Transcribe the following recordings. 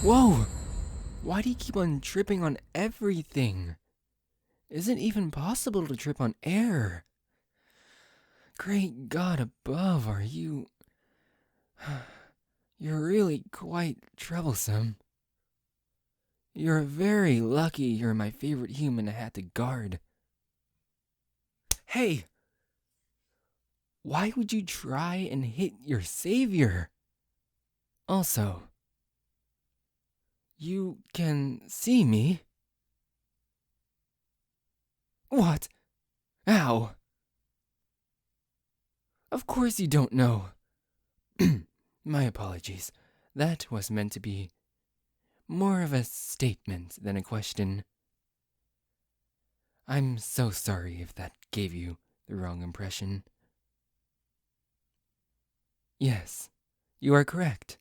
Whoa! Why do you keep on tripping on everything? Is it even possible to trip on air? Great God above, are you... You're really quite troublesome. You're very lucky you're my favorite human I had to guard. Hey! Why would you try and hit your savior? Also, you can see me. What? How? Of course you don't know. My apologies. That was meant to be more of a statement than a question. I'm so sorry if that gave you the wrong impression. Yes, you are correct.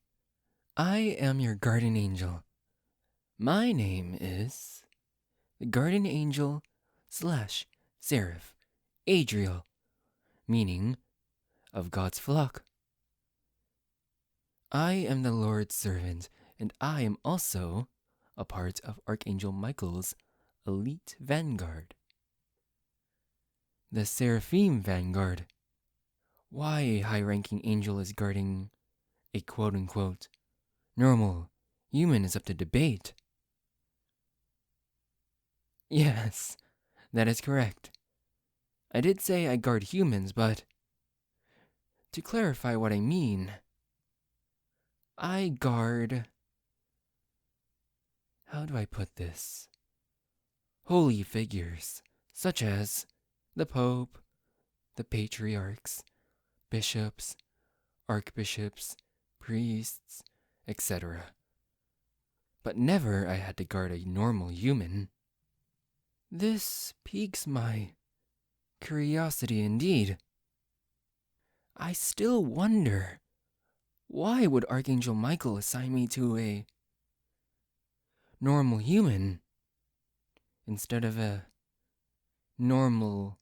I am your guardian angel. My name is the guardian angel / seraph, Adrial, meaning of God's flock. I am the Lord's servant, and I am also a part of Archangel Michael's elite vanguard. The Seraphim vanguard. Why a high-ranking angel is guarding a quote-unquote normal human is up to debate. Yes, that is correct. I did say I guard humans, but to clarify what I mean, I guard... How do I put this? Holy figures, such as the Pope, the patriarchs, bishops, archbishops, priests, etc. But never I had to guard a normal human. This piques my curiosity indeed. I still wonder, why would Archangel Michael assign me to a normal human instead of a normal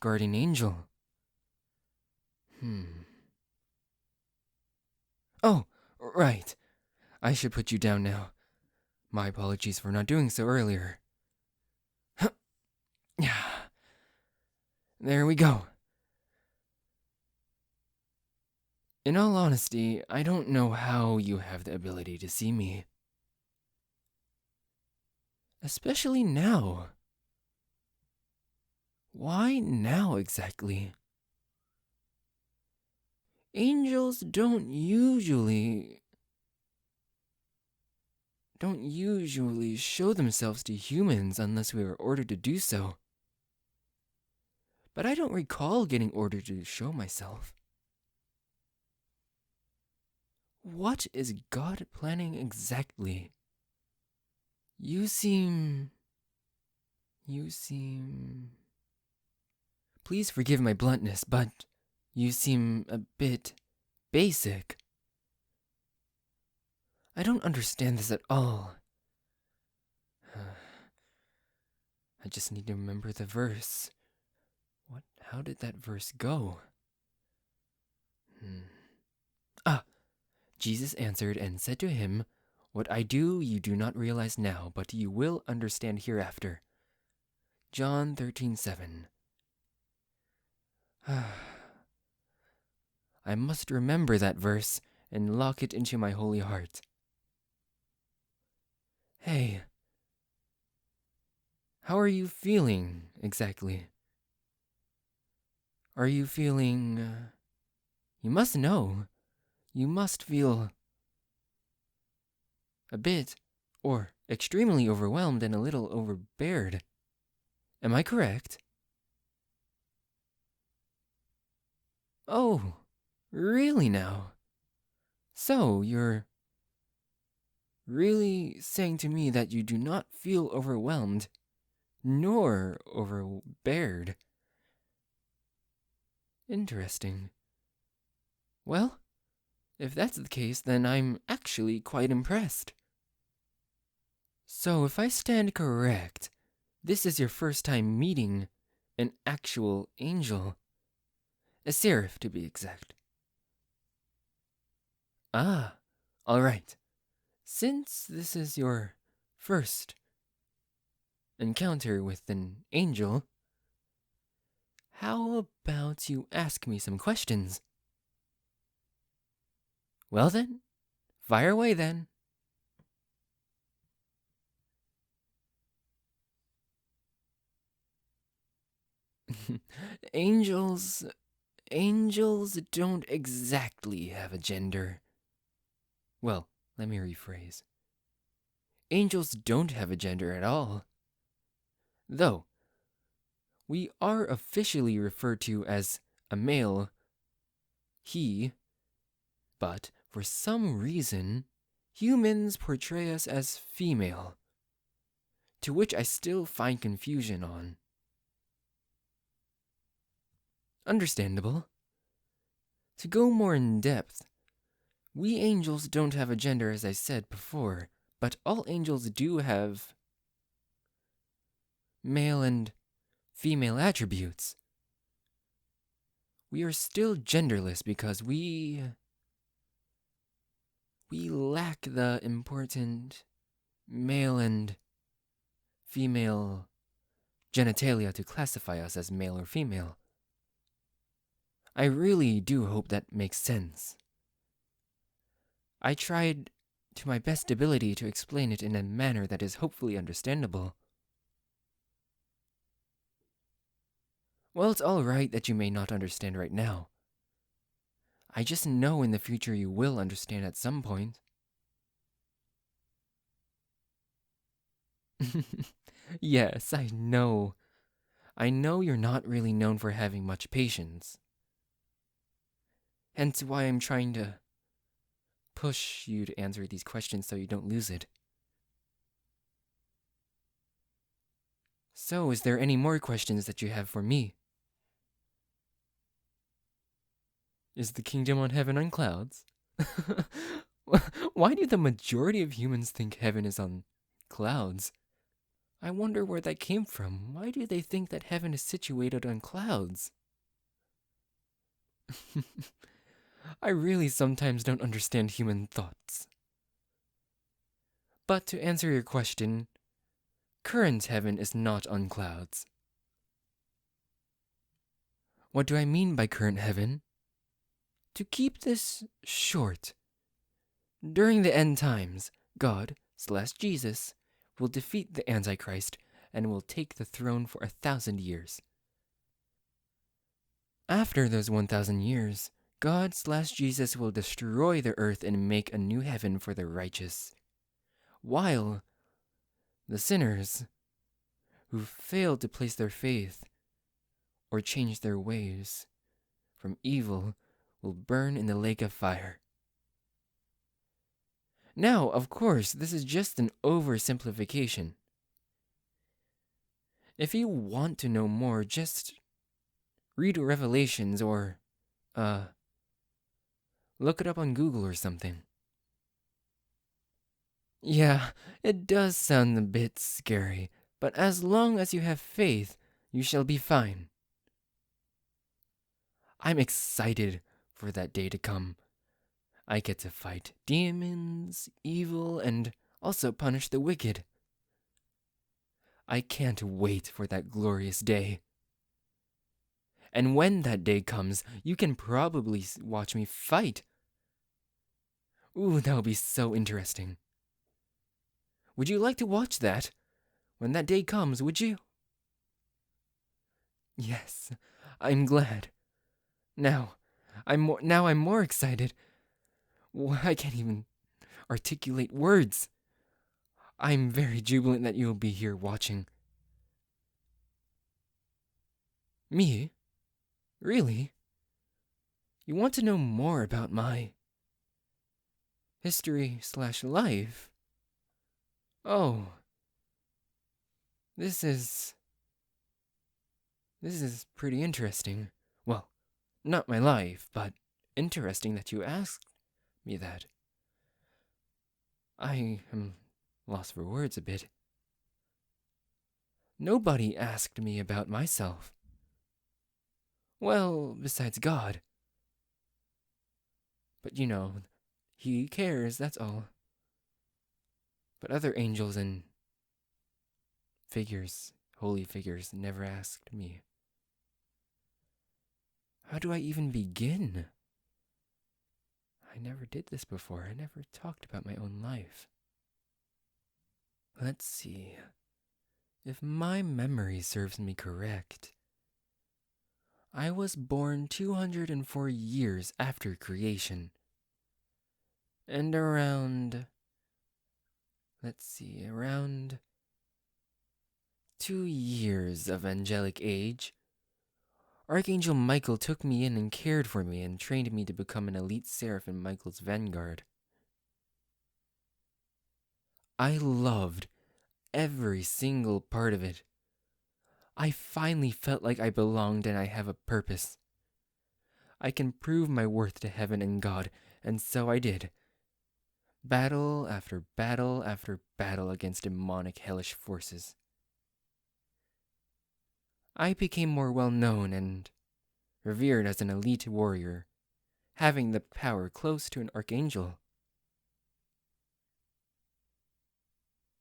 guardian angel? Oh, right. I should put you down now. My apologies for not doing so earlier. There we go. In all honesty, I don't know how you have the ability to see me. Especially now. Why now exactly? Angels don't usually show themselves to humans unless we are ordered to do so. But I don't recall getting ordered to show myself. What is God planning exactly? You seem... Please forgive my bluntness, but you seem a bit basic. I don't understand this at all. I just need to remember the verse. How did that verse go? Jesus answered and said to him, "What I do you do not realize now, but you will understand hereafter." John 13:7. I must remember that verse and lock it into my holy heart. Hey, how are you feeling exactly? Are you feeling... You must know. You must feel a bit or extremely overwhelmed and a little overbeared. Am I correct? Oh, really now? So, you're really saying to me that you do not feel overwhelmed, nor overbeared? Interesting. Well, if that's the case, then I'm actually quite impressed. So, if I stand correct, this is your first time meeting an actual angel. A seraph, to be exact. Ah, all right. Since this is your first encounter with an angel, how about you ask me some questions? Well then, fire away then. Angels angels don't exactly have a gender. Well, let me rephrase. Angels don't have a gender at all. Though we are officially referred to as a male, he, but for some reason, humans portray us as female, to which I still find confusion on. Understandable. To go more in depth, we angels don't have a gender as I said before, but all angels do have male and female attributes. We are still genderless because we lack the important male and female genitalia to classify us as male or female. I really do hope that makes sense. I tried to my best ability to explain it in a manner that is hopefully understandable. Well, it's alright that you may not understand right now. I just know in the future you will understand at some point. Yes, I know. I know you're not really known for having much patience. Hence why I'm trying to push you to answer these questions so you don't lose it. So, is there any more questions that you have for me? Is the kingdom on heaven on clouds? Why do the majority of humans think heaven is on clouds? I wonder where that came from. Why do they think that heaven is situated on clouds? I really sometimes don't understand human thoughts. But to answer your question, current heaven is not on clouds. What do I mean by current heaven? To keep this short, during the end times, God/Jesus will defeat the Antichrist and will take the throne for 1,000 years. After those 1,000 years, God/Jesus will destroy the earth and make a new heaven for the righteous, while the sinners who failed to place their faith or change their ways from evil will burn in the lake of fire. Now, of course, this is just an oversimplification. If you want to know more, just read Revelations or, look it up on Google or something. Yeah, it does sound a bit scary, but as long as you have faith, you shall be fine. I'm excited for that day to come. I get to fight demons, evil, and also punish the wicked. I can't wait for that glorious day. And when that day comes, you can probably watch me fight. Ooh, that would be so interesting. Would you like to watch that? When that day comes, would you? Yes, I'm glad. Now I'm more excited. I can't even articulate words. I'm very jubilant that you'll be here watching. Me? Really? You want to know more about my history/life? Oh. This is pretty interesting. Well, not my life, but interesting that you asked me that. I am lost for words a bit. Nobody asked me about myself. Well, besides God. But you know, He cares, that's all. But other angels and figures, holy figures, never asked me. How do I even begin? I never did this before. I never talked about my own life. Let's see. If my memory serves me correct, I was born 204 years after creation. And around 2 years of angelic age, Archangel Michael took me in and cared for me and trained me to become an elite seraph in Michael's vanguard. I loved every single part of it. I finally felt like I belonged and I have a purpose. I can prove my worth to heaven and God, and so I did. Battle after battle after battle against demonic hellish forces. I became more well known and revered as an elite warrior, having the power close to an archangel.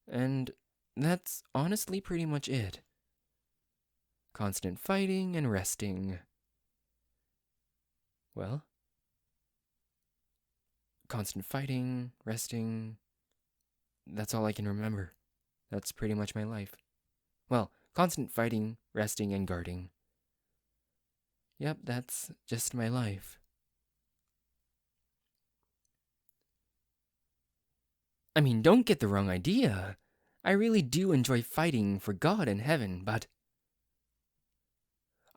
And that's honestly pretty much it. Constant fighting and resting. Well, constant fighting, resting. That's all I can remember. That's pretty much my life. Well, constant fighting, resting, and guarding. Yep, that's just my life. I mean, don't get the wrong idea. I really do enjoy fighting for God and heaven, but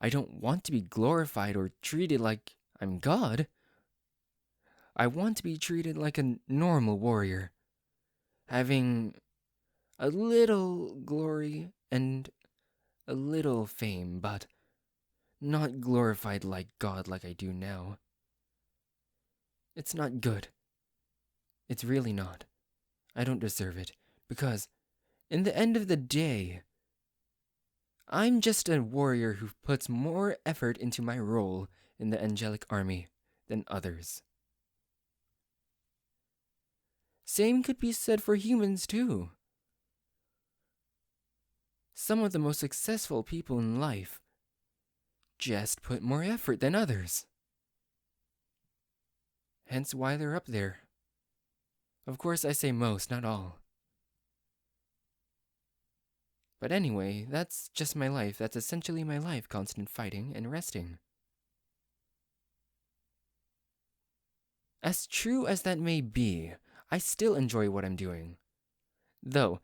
I don't want to be glorified or treated like I'm God. I want to be treated like a normal warrior, having a little glory and a little fame, but not glorified like God like I do now. It's not good. It's really not. I don't deserve it, because in the end of the day, I'm just a warrior who puts more effort into my role in the angelic army than others. Same could be said for humans too. Some of the most successful people in life just put more effort than others. Hence why they're up there. Of course, I say most, not all. But anyway, that's just my life. That's essentially my life, constant fighting and resting. As true as that may be, I still enjoy what I'm doing. Though,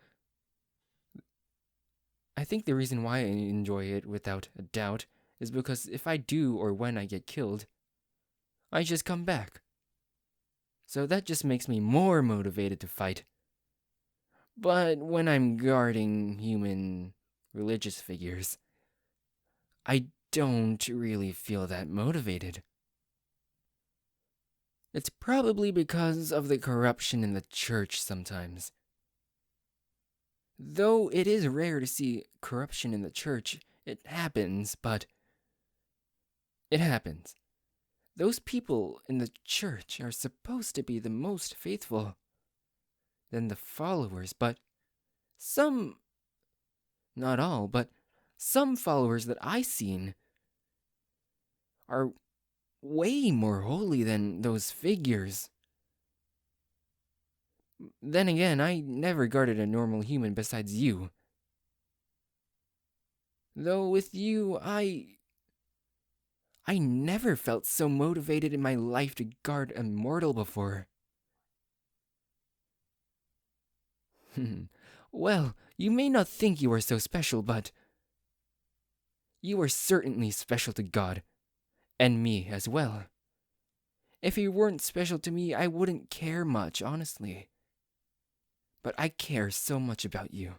I think the reason why I enjoy it without a doubt is because if I do or when I get killed, I just come back. So that just makes me more motivated to fight. But when I'm guarding human religious figures, I don't really feel that motivated. It's probably because of the corruption in the church sometimes. Though it is rare to see corruption in the church, it happens, but it happens. Those people in the church are supposed to be the most faithful. Then the followers, but some, not all, but some followers that I've seen are way more holy than those figures. Then again, I never guarded a normal human besides you. Though with you, I never felt so motivated in my life to guard a mortal before. Well, you may not think you are so special, but you are certainly special to God, and me as well. If you weren't special to me, I wouldn't care much, honestly. But I care so much about you.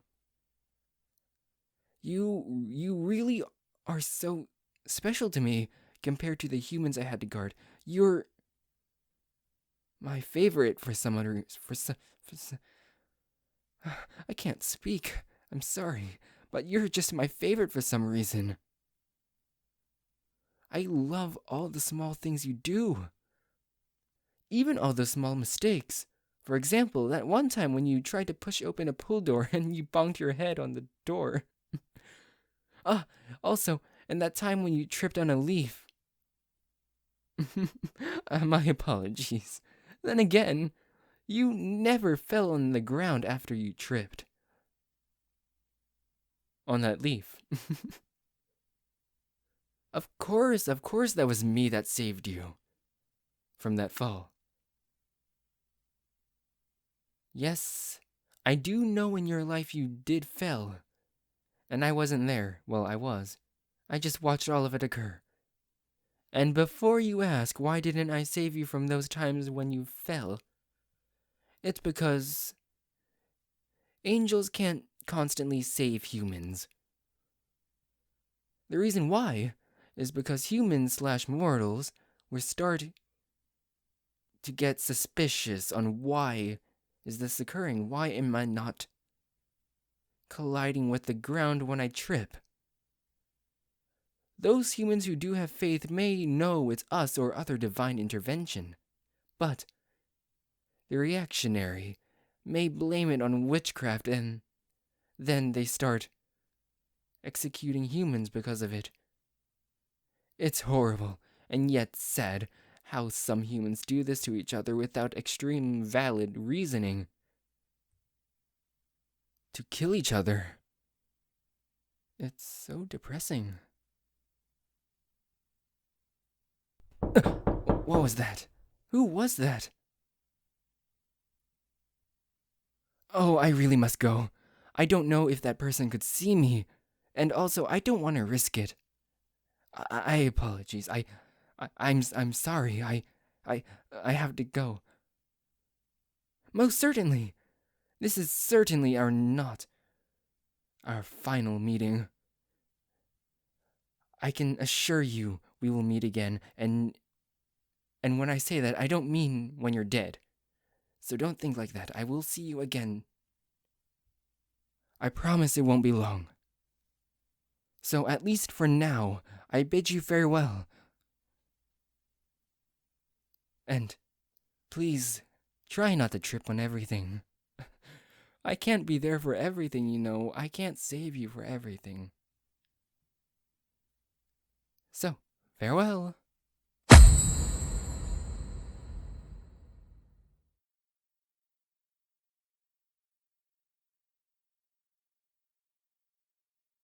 You really are so special to me compared to the humans I had to guard. You're my favorite for some other I can't speak. I'm sorry, but you're just my favorite for some reason. I love all the small things you do. Even all the small mistakes. For example, that one time when you tried to push open a pool door and you bonked your head on the door. Ah, also, and that time when you tripped on a leaf. My apologies. Then again, you never fell on the ground after you tripped. On that leaf. Of course, that was me that saved you from that fall. Yes, I do know in your life you did fell. And I wasn't there. Well, I was. I just watched all of it occur. And before you ask why didn't I save you from those times when you fell, it's because angels can't constantly save humans. The reason why is because humans/mortals were starting to get suspicious on why is this occurring? Why am I not colliding with the ground when I trip? Those humans who do have faith may know it's us or other divine intervention, but the reactionary may blame it on witchcraft and then they start executing humans because of it. It's horrible and yet sad how some humans do this to each other without extreme valid reasoning. To kill each other. It's so depressing. What was that? Who was that? Oh, I really must go. I don't know if that person could see me, and also I don't want to risk it. I apologize. I'm sorry. I have to go. Most certainly. This is certainly not our final meeting. I can assure you we will meet again, and when I say that, I don't mean when you're dead. So don't think like that. I will see you again. I promise it won't be long. So at least for now, I bid you farewell. And please, try not to trip on everything. I can't be there for everything, you know. I can't save you for everything. So, farewell.